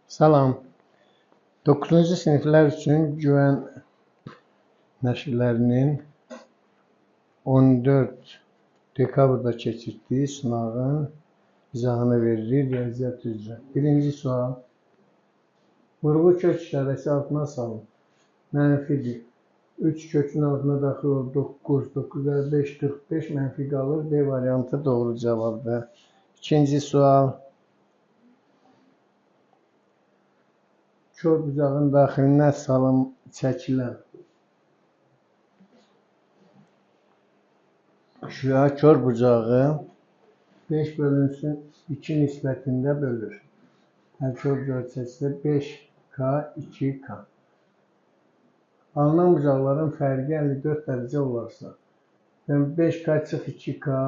Salam. 9-cu siniflər üçün Güvən nəşrlərinin 14 dekabrda keçirdiyi sınağın izahını verilir riyaziyyat üzrə. Birinci sual. Vurğu kök işarəsi altına salın. Mənfidir. 3 kökün altına daxil olur 9, 9 5, 45 mənfi qalır. B variantı doğru cavabdır. İkinci sual. Kör bucağın daxilinə salım çəkilən şüa kör bucağı 5 bölünsün 2 nisbətində bölür. Hər kör bucağı çəkilir 5K, 2K. Alınan bucaqların fərqi 54 dərəcə olarsa, 5K çıx 2K,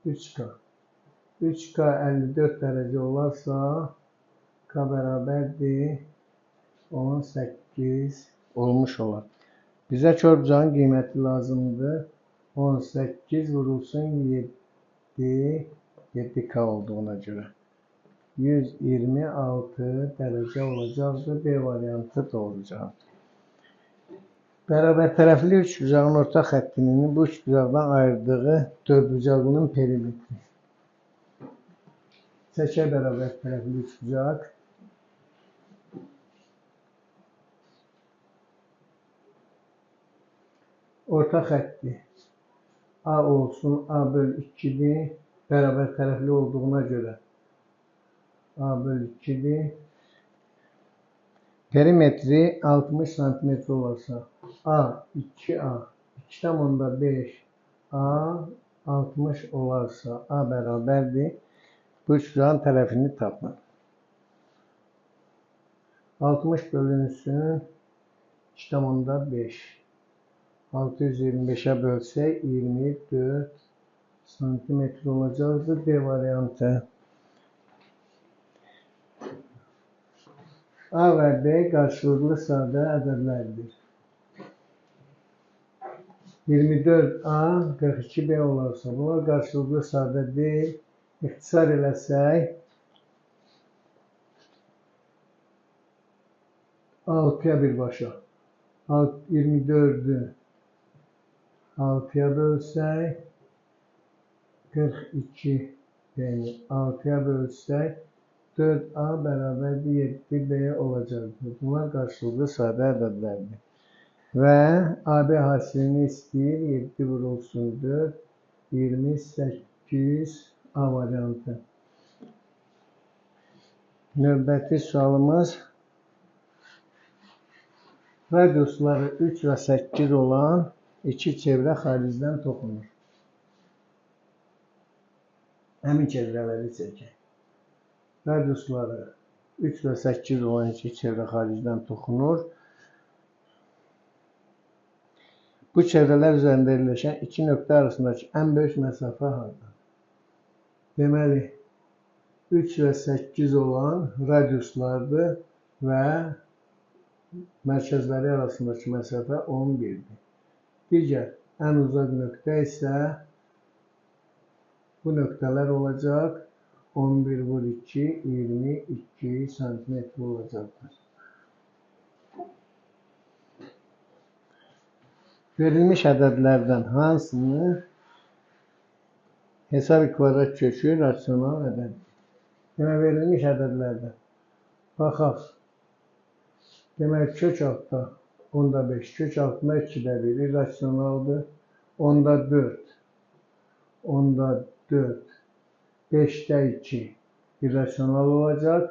3K. 3K 54 dərəcə olarsa, K bərabərdir 18 olmuş olar. Bizə kör bucağın qiyməti lazımdır. 18 vurulsun 7K olduğuna görə. 126 dərəcə olacaqdır. B variantı doğru cavabdır. Bərabər tərəfli üç bucağın orta xəttinin bu üç bucaqdan ayırdığı dördbucaqlının perimetri. Çəkə bərabər tərəfli üç bucaq. Orta xətti A olsun, A böl 2'dir. Bərabər tərəfli olduğuna görə A böl 2'dir. Perimetri 60 cm olarsa A 2A 2,5 A 60 olarsa A bərabərdir. Bu üç bucağın tərəfini tapın. 60 bölünsün 2,5. 625'e bölsək 24 cm olacaqdır. B variantı. A və B qarşılıqlı sadə ədədlərdir. 24A 42B olarsa, bunlar qarşılıqlı sadə deyil. İxtisar eləsək 6'ya birbaşa 24'ü 6'ya bölsək 42 yani 6'ya bölsək 4A bərabərdir 7B olacaqdır. Bunlar qarşılıqlı sadə ədədlərdir. Və AB hasilini istəyir. 7 vurulsun 4 28 A variantı. Növbəti sualımız radiusları 3 və 8 olan iki çevrə xaricdən toxunur. Həmin çevrələri çəkək. Radiusları 3 və 8 olan iki çevrə xaricdən toxunur. Bu çevrələr üzərində yerləşən iki nöqtə arasındakı ən böyük məsafə hardadır? Deməli, 3 və 8 olan radiuslardır və mərkəzləri arasındakı məsafə 11'dir. Digər ən uzaq nöqtə isə bu nöqtələr olacaq. 11 vur 2, 22 cm olacaqdır. Verilmiş ədədlərdən hansını hesab kvadrat kökü rasional ədəd? Demək, verilmiş ədədlərdən baxaq. Demək, kök altda 10'da 5, kök altında 2'də 1 irrasionaldır. 10'da 4, 10'da 4, 5'də 2 irrasional olacaq.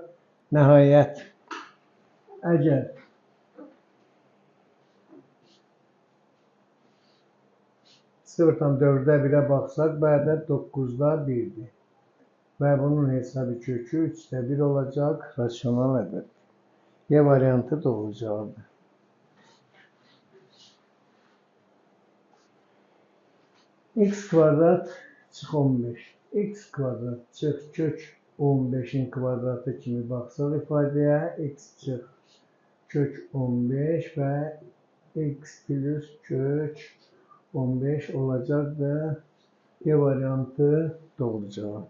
Nəhayət, əgər sıfırdan 4'də 1'ə baxsaq, bu ədəd 9'da 1'dir. Və bunun hesabı kökü 3'də 1 olacaq, rasional ədəd. Y variantı doğru cavabdır. X kvadrat çıx 15. X kvadrat çıx kök 15'in kvadratı kimi baxsaq ifadəyə, X çıx kök 15 və X plus kök 15 olacaqdır. B variantı doğru cevap.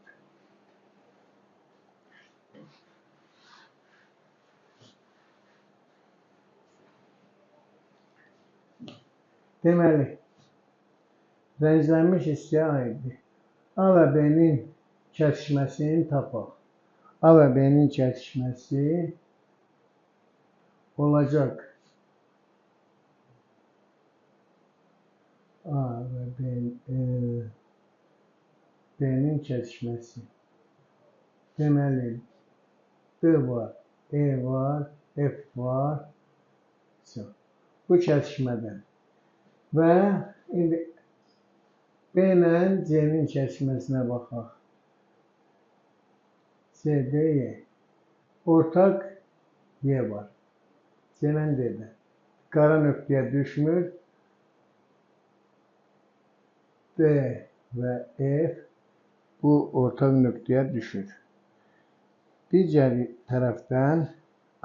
Deməli, rənglənmiş hissəyə aiddir. A və B-nin kəsişməsini tapaq. A və B-nin kəsişməsi olacaq. A və B-nin kəsişməsi. Deməli, B var, E var, F var. Bu kəsişmədən. Və indi B ilə C-nin kəsişməsinə baxaq. C, D, E. Ortaq Y var. C ilə D-də. Qara nöqtəyə düşmür. D və F bu ortaq nöqtəyə düşür. Digər tərəfdən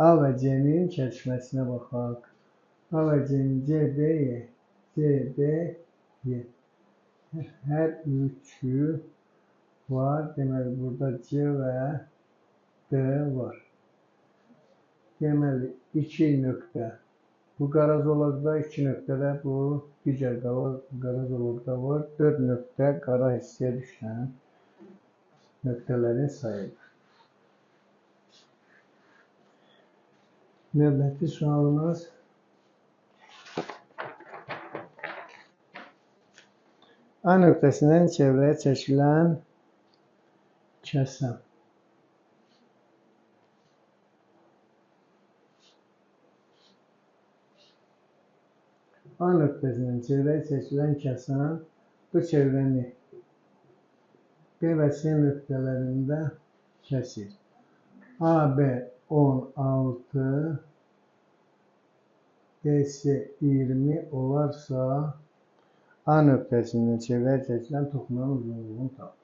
A və C-nin kəsişməsinə baxaq. A və C-nin CD, CD, Y. Hər üçü var. Deməli, burada C və D var. Deməli, iki nöqtə. Bu qara zolaqda, iki nöqtə də bu digər qara zolaqda var. 4 nöqtə qara hissəyə düşən nöqtələrin sayıdır. Növbəti sualımız A nöqtəsindən çevrəyə çəkilən kəsəm. A nöqtəsindən çevrəyə çəkilən kəsəm bu çevrəni B və C nöqtələrində kəsir. AB 16, BC 20 olarsa A nöqtəsindən çevrəyə çəkilən toxunanın uzunluğunu tapın.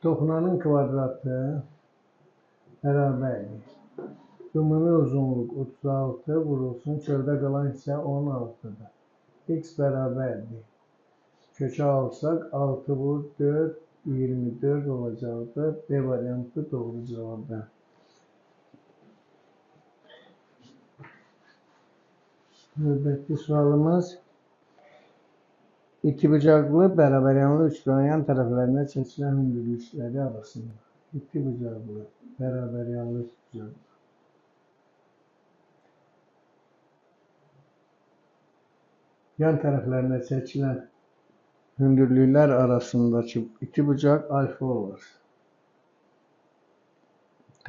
Toxunanın kvadratı bərabərdir. Ümumi uzunluq 36 vurulsun, çöldə qalan hissə 16-dır. X bərabərdir. Kökə alsaq 6 vur 4, 24 olacaqdır. B variantı doğru cavabdır. Növbəti sualımız İkibucaqlı bərabəryanlı üçgenin yan tərəflərinə çəkilən hündürlükləri arasında. İkibucaqlı bərabəryanlı üçgen. Yan tərəflərinə çəkilən hündürlüklər arasındakı ikibucaq alfa olur.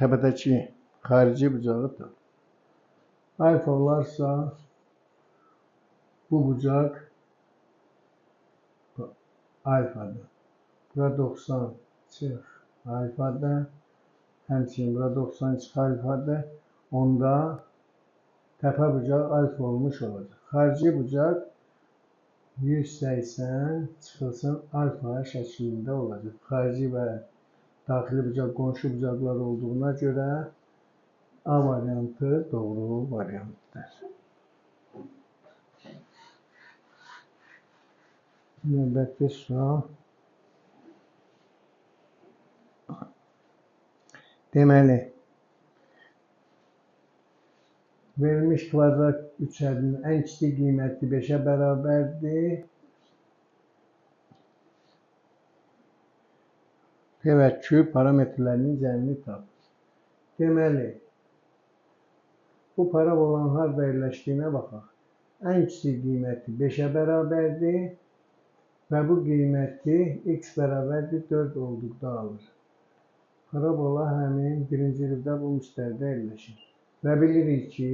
Təpədəki xarici bucağı tap. Alfa olarsa bu bucaq alfadır. Bura 90 çıx alfadır. Həmçinin bura 90 çıx alfadır. Onda təpə bucaq alfa olmuş olacaq. Xarici bucaq 180 çıxılsın alfa şəklində olacaq. Xarici və daxili bucaq qonşu bucaqlar olduğuna görə A variantı doğru variantdır. Növbəti sual. Deməli, verilmiş kvadrat üçərinin ən kiçik qiyməti 5-ə bərabərdir. P və Q parametrlərinin cəmini tap. Deməli, bu parabolanın harada yerləşdiyinə baxaq. Ən kiçik qiyməti 5-ə bərabərdir və bu qiyməti x bərabərdir 4 olduqda alır. Parabola həmin birinci rübdə bu müstəvidə yerləşir. Və bilirik ki,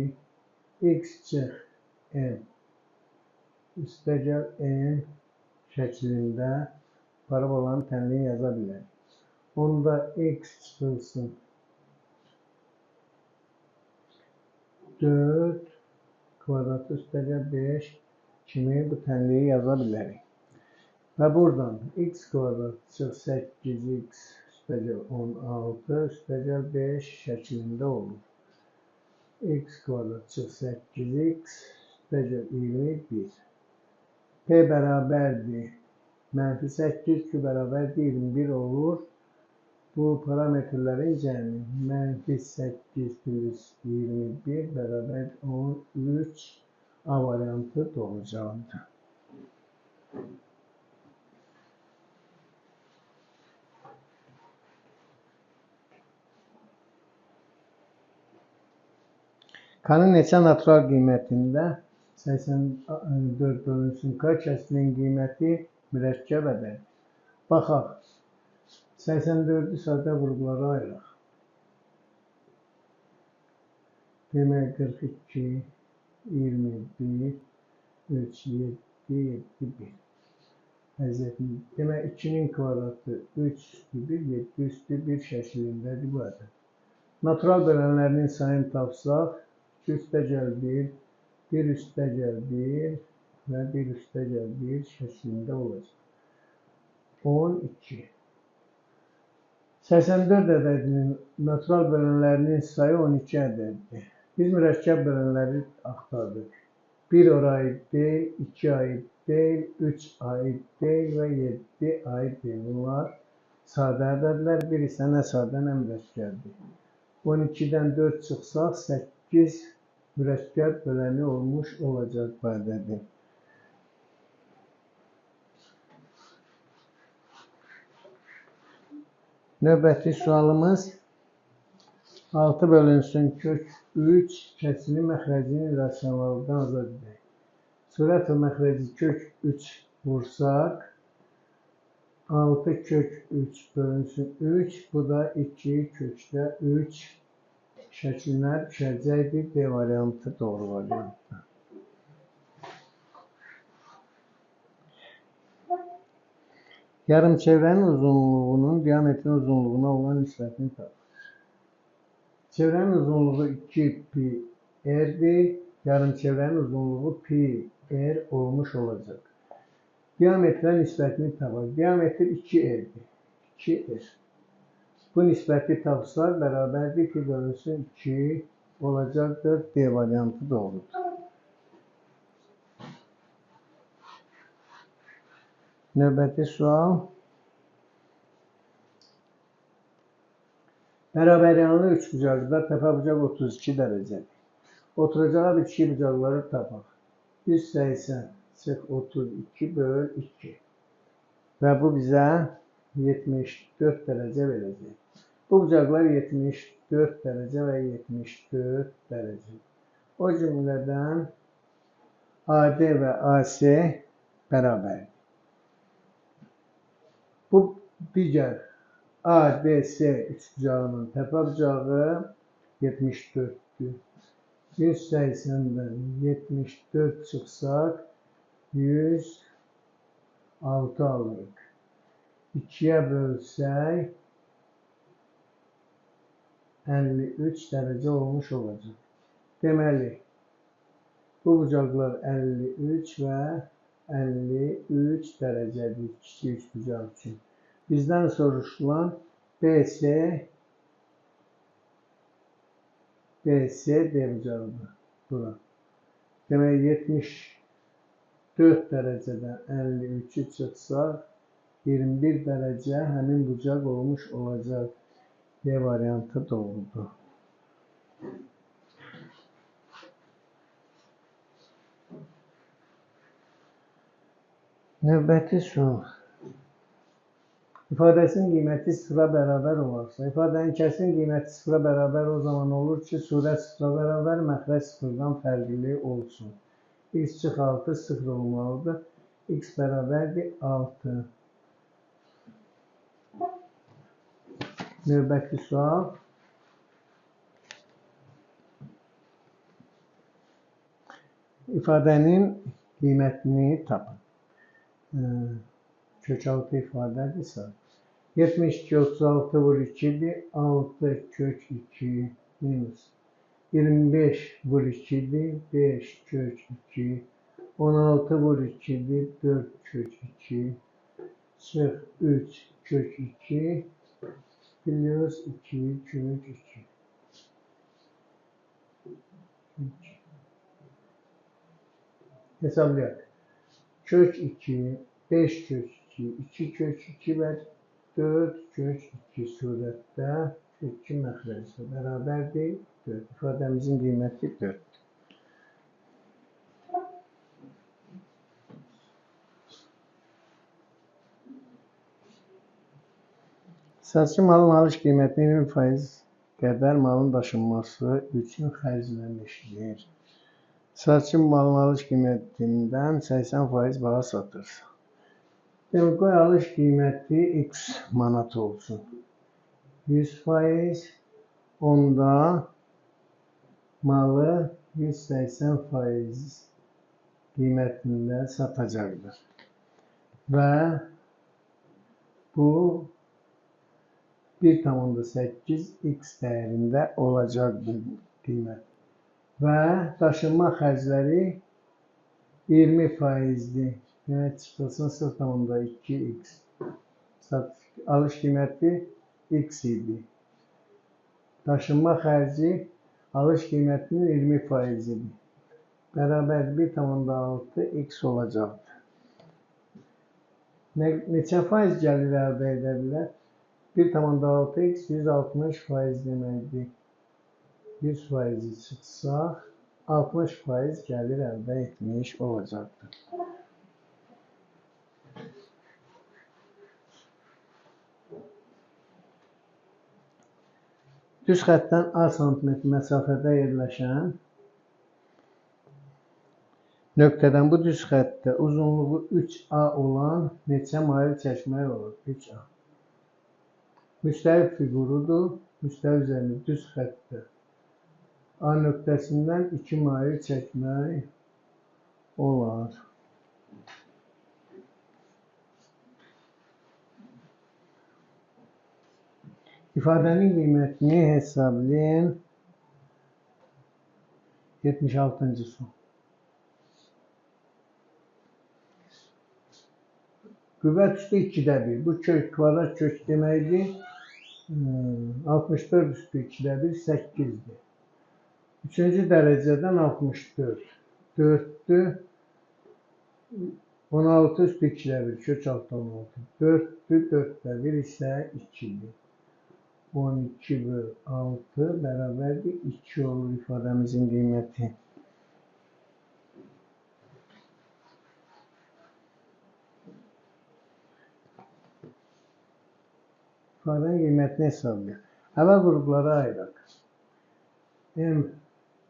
x çıx n üstəgəl n şəklində parabolanın tənliyi yaza bilərik. Onda x çıxılsın 4 kvadratı üstəgəl 5 kimi bu tənliyi yaza bilərik. Və buradan x kvadrat çıx 8x üstəgəl 16 üstəgəl 5 şəklində olur. X kvadrat çıx 8x üstəgəl 21. P bərabərdir. Mənfi 8 Q bərabərdir 21 olur. Bu parametrlərin cəmi mənfi 8 plus 21 bərabər 13 A variantı doğru cevapdır. K-nın neçə natural qiymətində 84 bölünsün K kəsrinin qiyməti mürəkkəb ədəd. Baxaq, 84-ü sadə qruplara ayıraq. Demək 42, 21, 3, 7, 7, 1. Demək 2-nin kvadratı 3 üstü 1, 7 üstü 1 şəklindədir bu ədəd. Natural bölənlərinin sayını tapsaq, 2 üstəgəl 1, 1 üstəgəl 1 və 1 üstəgəl 1 şəklində olacaq. 12. 84 ədədinin natural bölənlərinin sayı 12 ədəddir. Biz mürəkkəb bölənləri axtardıq. 1 ora aid deyil, 2 aid deyil, 3 aid deyil və 7 aid deyil. Bunlar sadə ədədlər, bir isə nə sadə, nə mürəkkəbdir. 12-dən 4 çıxsaq, 8 mürəkkəb böləni olmuş olacaq bu ədədi. Növbəti sualımız 6 bölünsün kök 3 kəsrinin məxrəcini rasionallıqdan azad edək. Sürət və məxrəci kök 3 vursaq, 6 kök 3 bölünsün 3, bu da 2 kökdə 3 şəklinə düşəcəkdir. D variantı doğru variantdır. Yarımçevrənin uzunluğunun diametrin uzunluğuna olan nisbətini tapın. Çevrənin uzunluğu 2 pi r'dir. Yarımçevrənin uzunluğu pi r olmuş olacaq. Diametrə nisbətini tapaq. Diametr 2 r'dir. 2 r. Bu nisbəti tapsaq, bərabərdir ki, bölünsün 2 olacaqdır. D variantı doğrudur. Növbəti sual. Bərabəryanlı üçbucaqda təpəbucaq 32 dərəcədir. Oturacağa bitişik bucaqları tapaq. 180 sıx 32 böl 2. Və bu bizə 74 dərəcə verəcək. Bu bucaqlar 74 dərəcə və 74 dərəcə. O cümlədən AD və AC bərabərdir. Bu digər ADS üçbucağının təpəbucağı 74'dür. 180'dən 74 çıxsaq 106 alırıq. 2'yə bölsək 53 dərəcə olmuş olacaq. Deməli, bu bucaqlar 53 və 53 dərəcədir kiçik üçbucaq üçün. Bizdən soruşulan BC D bucağıdır. Bura. Demək 74 dərəcədən 53'ü çıxsaq 21 dərəcə həmin bucaq olmuş olacaq. D variantı doğrudur. Növbəti sual. İfadəsinin qiyməti sıfıra bərabər olarsa, ifadənin kəsrin qiyməti sıfıra bərabər o zaman olur ki, surət sıfıra bərabər, məxrəc sıfırdan fərqli olsun. X çıx 6 sıfır olmalıdır. X bərabərdir 6. Növbəti sual. İfadənin qiymətini tapın. Kök 6 ifadədirsə, 72 36 vur 2'dir, 6 kök 2 minus 25 vur 2'dir, 5 kök 2, 16 vur 2'dir, 4 kök 2, çıx 3 kök 2, plus 2 kök 2. Hesablayaq. Kök 2, 5 kök 2, 2 kök 2 və 4 kök 2 surətdə kök 2 məxrəcdə bərabərdir 4. İfadəmizin qiyməti 4. Satışçı malın alış qiymətinin 20% qədər malın daşınması üçün xərclənmişdir. Satışçı malın alış qiymətindən 80% baha satır. Demək, qoy alış qiyməti x manat olsun. 100%, onda malı 180% qiymətində satacaqdır. Və bu 1,8x dəyərində olacaqdır qiymət. Və daşınma xərcləri 20%-dir. Yəni çıxılsın 0,2x. Alış qiyməti x idi. Daşınma xərci alış qiymətinin 20%-dir. Bərabər 1,6x olacaqdır. Neçə faiz gəlir əldə edə bilər? 1,6x 160% deməkdir. 100%-i çıxsaq, 60% gəlir əldə etmiş olacaqdır. Düz xəttdən A sm məsafədə yerləşən nöqtədən bu düz xəttdə uzunluğu 3A olan neçə mayl çəkmək olur? 3A. Müstəviq fiqurudur. Müstəviq üzərində düz xəttdə A nöqtəsindən 2 mayl çəkmək olar. İfadənin qiymətini hesablayın. 76-cı sual. Qüvvət üstü 2-də 1. Bu kök, kvadrat kök deməkdir. 64 üstü 2-də 1, 8-dir. 3-cü dərəcədən 64. 4-dür. 16 üstü 2-də 1, kök altı 16. 4-dür, 4-də 1 isə 2-dir. 12 böl 6 bərabərdir 2 olur ifadəmizin qiyməti. İfadənin qiymətini hesablayaq. Əvvəl qruplara ayıraq. M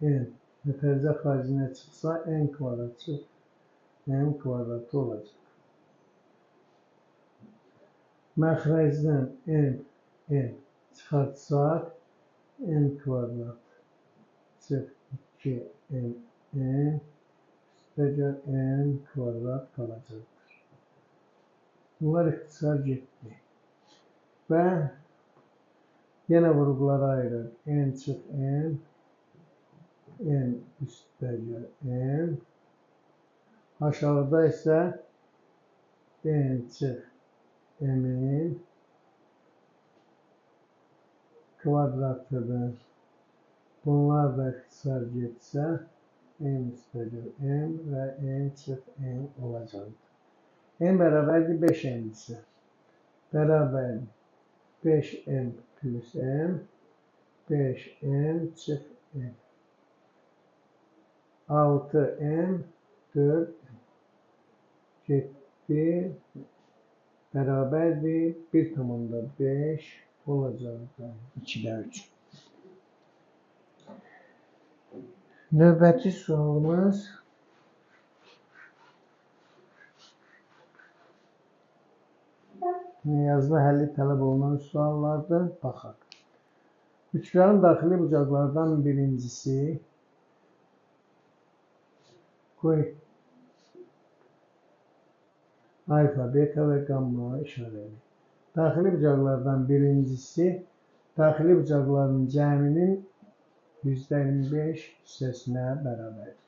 nöqtəlicə xaricinə çıxsa, n kvadrat çıx, m kvadratı olacaq. Məxrəcdən n çıxartsaq, n kvadrat çıx 2n üstəgəl n kvadrat qalacaqdır. Bunlar ixtisar getdi. Və yenə vurğulara ayıraq. N çıx n, n üstəgəl n. Aşağıda isə n çıx m-in kvadratıdır. Bunlar da ixtisar getsə, n üstəgəl m və n çıx n olacaqdır. N bərabərdir 5n isə. Bərabərdir 5n plus m, 5n çıx n. 6n, 4 getdi, bərabərdir 1,5 olacaqdır. 2-də 3. Növbəti sualımız yazılı həlli tələb olunan suallardır. Baxaq. Üçlərin daxili bucaqlardan birincisi qoy alfa, beta və gamma işarəli. Daxili bucaqlardan birincisi daxili bucaqların cəminin %25 hissəsinə bərabərdir.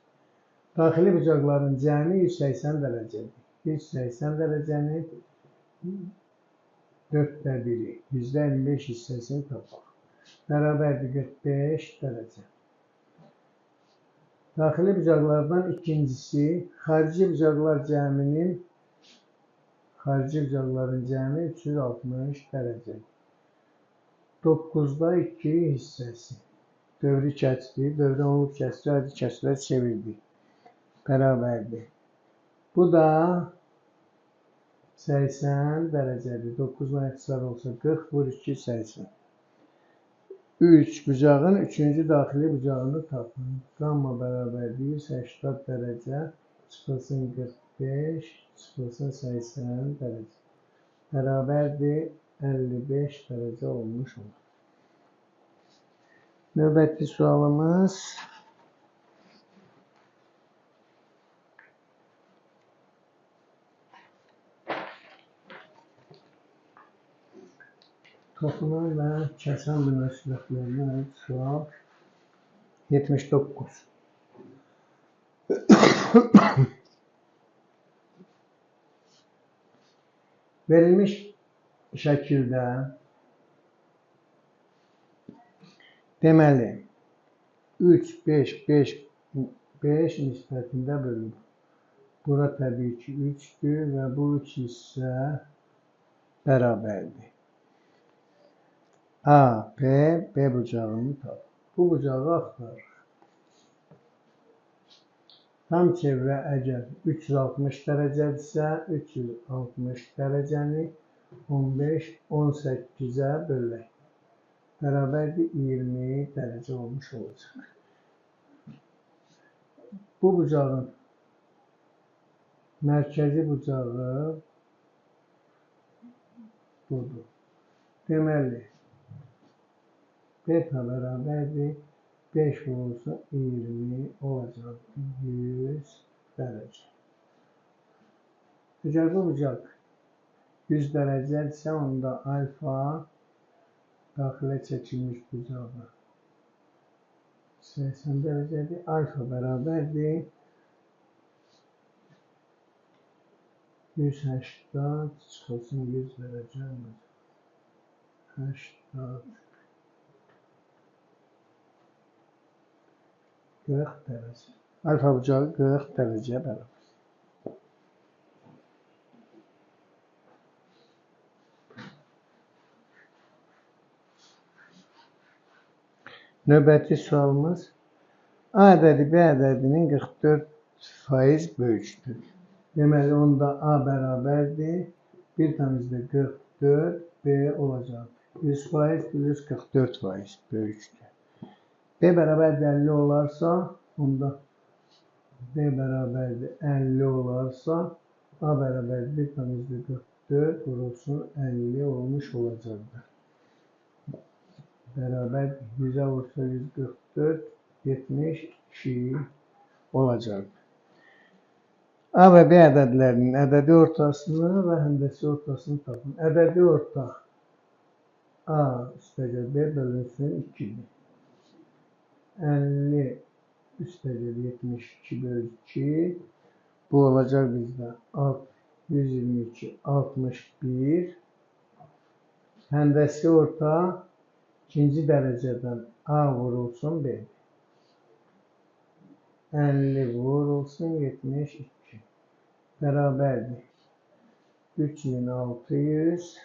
Daxili bucaqların cəmi 180 dərəcədir. 180 dərəcənin 4də 1-i, %25 hissəsini tapaq. Bərabərdir 45 dərəcə. Daxili bucaqlardan ikincisi, xarici bucaqların cəmi 360 dərəcədir. 9da 2 hissəsi. Dövrü kəsdi, dövrü onluq kəsdi, adi kəsrə çevirdi. Bərabərdir. Bu da 80 dərəcədir. 9-dan ixtisar olsa 40 vur 2 80. 3 bucağın 3-cü daxili bucağını tapın. Qamma bərabərdir 80 dərəcə çıxılsın 45 çıxılsın 80 dərəcə. Bərabərdir 55 dərəcə olmuş olur. Növbəti sualımız toxunan və kəsən münasibətlərindən sual 79. Verilmiş şəkildə deməli 3, 5, 5, 5 nisbətində bölünür. Bura təbii ki 3'dür və bu 3 hissə bərabərdir. A, P, B bucağını tapır. Bu bucağı axtarır. Tam çevrə əgər 360 dərəcədirsə, 360 dərəcəni 15, 18-ə bölək. Bərabərdir 20 dərəcə olmuş olacaq. Bu bucağın mərkəzi bucağı budur. Deməli, beta bərabərdir 5 olsa 20 olacaq 100 dərəcə. Əgər bu bucaq 100 dərəcədirsə, onda alfa daxilə çəkilmiş bucağı 80 dərəcədir. Alfa bərabərdir 180 çıxılsın 100 dərəcə 80 40 dərəcə. Alfa bucağı 40 dərəcəyə bərabər. Növbəti sualımız A ədədi B ədədinin 44% böyükdür. Deməli, onda A bərabərdir 1/44 B olacaq. 100% plus 44% böyükdür. B bərabərdir 50 olarsa, onda B bərabərdir 50 olarsa, A bərabərdir 1/44 vurulsun 50 olmuş olacaqdır. Bərabər 100'ə vursa 144, 72 olacaqdır. A və B ədədlərinin ədədi ortasını və həndəsi ortasını tapın. Ədədi ortaq A üstəgəl B bölünsün 2'dir. 50 üstəgəl 72 bölü 2. Bu olacaq bizdə 122, 61. Həndəsi orta ikinci dərəcədən A vurulsun B. 50 vurulsun 72. Bərabərdir. 3600.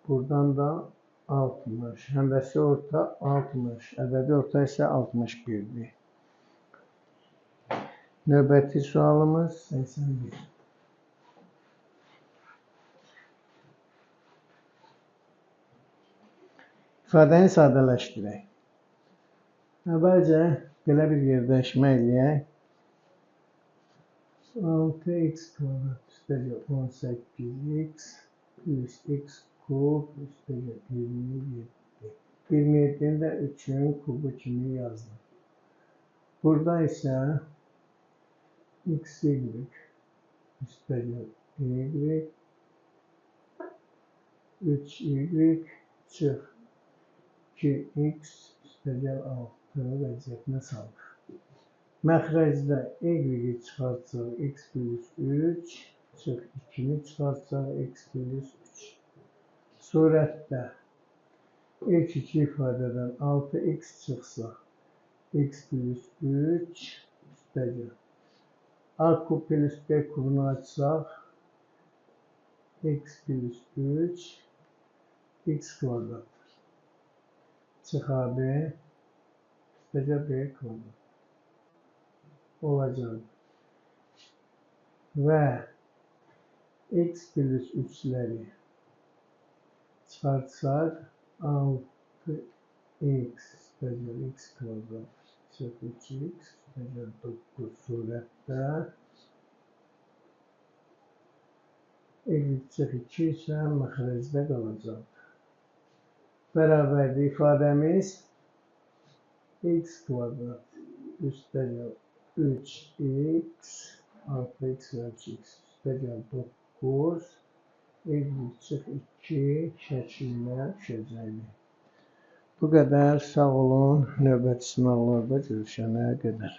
Buradan da 60. Həndəsi orta 60. Ədədi orta isə 61'dir. Növbəti sualımız 81. İfadəni sadələşdirək. Əvvəlcə belə bir yerləşmə eləyək. 6x kvadrat üstəgəl 18x plus x kub üstəgəl 27. 27'ni də 3'ün kubu kimi yazdım. Burada isə xy üstəgəl y 3y çıx 2x üstəgəl 6 vəziyyətinə salır. Məxrəcdə y-i çıxartsaq x plus 3 çıx 2'ni çıxartsaq x plus 3. Surətdə ilk iki ifadədən 6x çıxsa x plus 3 üstəgəl a kub plus b kubunu açsaq x plus 3 x kvadrat çıx ab üstəgəl b kvadrat olacaq. Və x plus 3'ləri çıxartsaq 6x bölü x kvadrat eşitdir 3x bölü 9 surətdə x çıxı 2 isə məxrəcdə qalacaq. Bərabərdir ifadəmiz x kvadrat üstəgəl 3x artı x artı x üstəgəl 9 çıxı 2 şəklinə düşəcəkdir. Bu qədər, sağ olun, növbəti sınavlarda görüşənə qədər.